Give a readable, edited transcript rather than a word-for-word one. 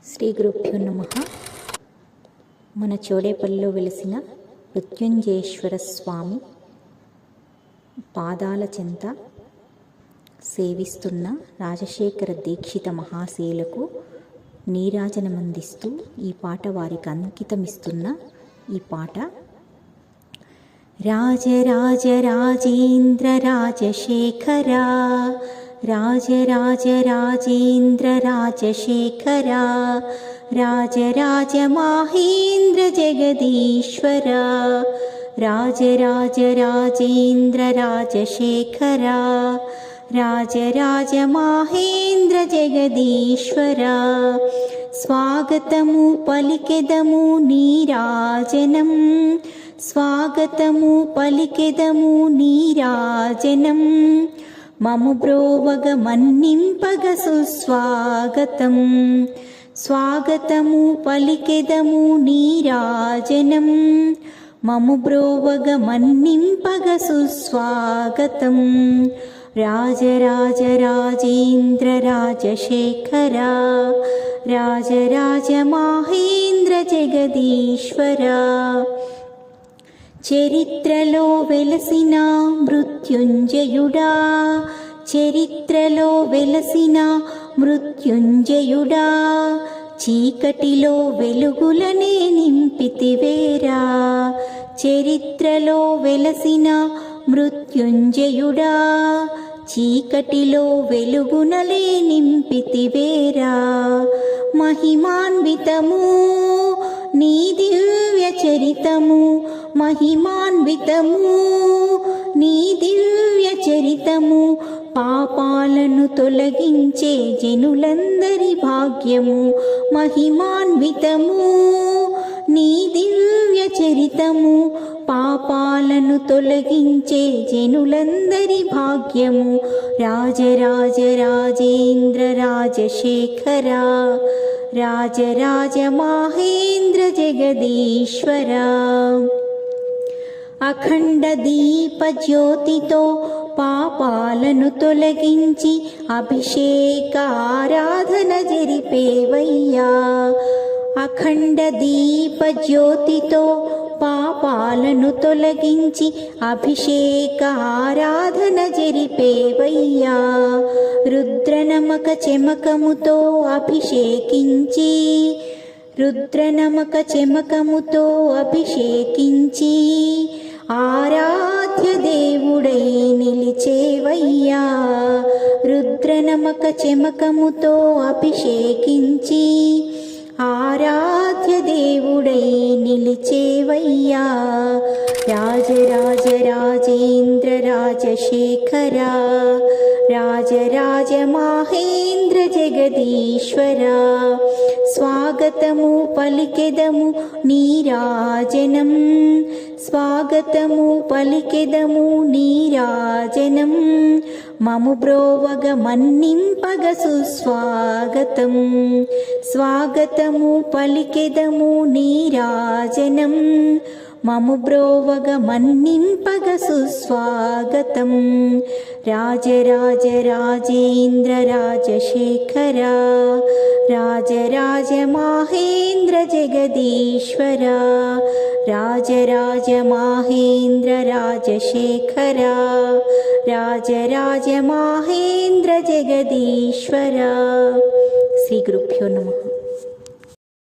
శ్రీ గురుభ్యో నమః. మన చోడేపల్లిలో వెలిసిన మృత్యుంజయేశ్వర స్వామి పాదాల చెంత సేవిస్తున్న రాజశేఖర దీక్షిత మహాశయులకు నీరాజనమందిస్తూ ఈ పాట వారికి అంకితమిస్తున్న ఈ పాట. రాజరాజ రాజేంద్ర రాజశేఖరా, రాజరాజ రాజేంద్ర రాజశేఖరా, రాజరాజ మహేంద్ర జగదీశ్వరా, రాజరాజ రాజేంద్ర రాజశేఖరా, రాజరాజ మహేంద్ర జగదీశ్వరా. స్వాగతము పలికెదము నీరాజనం, స్వాగతము పలికెదము నీరాజనం, మము బ్రోవగ మన్నింపగ సుస్వాగతం. స్వాగతము పలికెదము నీరాజనం, మము బ్రోవగ మన్నింపగ సుస్వాగతం. రాజరాజ రాజేంద్ర రాజశేఖరా, రాజరాజ మహేంద్ర జగదీశ్వరా. చరిత్రలో వెలసిన మృత్యుంజయుడా, చరిత్రలో వెలసిన మృత్యుంజయుడా, చీకటిలో వెలుగులనే నింపితివేరా. చరిత్రలో వెలసిన మృత్యుంజయుడా, చీకటిలో వెలుగునలే నింపితివేరా. మహిమాన్వితము నీ దివ్య చరితము, మహిమాన్వితము నీ దివ్య చరితము, పాపాలను తొలగించే జనులందరి భాగ్యము. మహిమాన్వితము నీ దివ్య చరితము, పాపాలను తొలగించే జనులందరి భాగ్యము. రాజరాజ రాజేంద్ర రాజశేఖరా, రాజరాజ మహేంద్ర జగదీశ్వరా. అఖండ దీప జ్యోతితో పాపాలను తొలగించి అభిషేక ఆరాధన జరిపేవయ్యా. అఖండ దీప జ్యోతితో పాపాలను తొలగించి అభిషేక ఆరాధన జరిపేవయ్యా. రుద్రనమక చెమకముతో అభిషేకించి, రుద్రనమక చెమకముతో అభిషేకించి ఆరాధ్య దేవుడై నిలిచేవయ్యా. రుద్రనమక చెమకముతో అభిషేకించి ఆరాధ్య దేవుడై నిలిచేవయ్యా. రాజరాజ రాజేంద్ర రాజశేఖరా, రాజరాజ మహేంద్ర జగదీశ్వరా. స్వాగతము పలికెదము నీరాజనం, స్వాగతము పలికెదము నీరాజనం, మము బ్రోవగ మన్నింపగ సుస్వాగతం. స్వాగతము పలికెదము నీరాజనం, మము బ్రోవగ మన్నింపగ సుస్వాగతం. రాజరాజ రాజేంద్ర రాజశేఖరా, రాజరాజ మహేంద్ర జగదీశ్వరా, రాజరాజ మహేంద్ర రాజశేఖరా, రాజరాజ మహేంద్ర జగదీశ్వరా. శ్రీ గురుభ్యో నమః.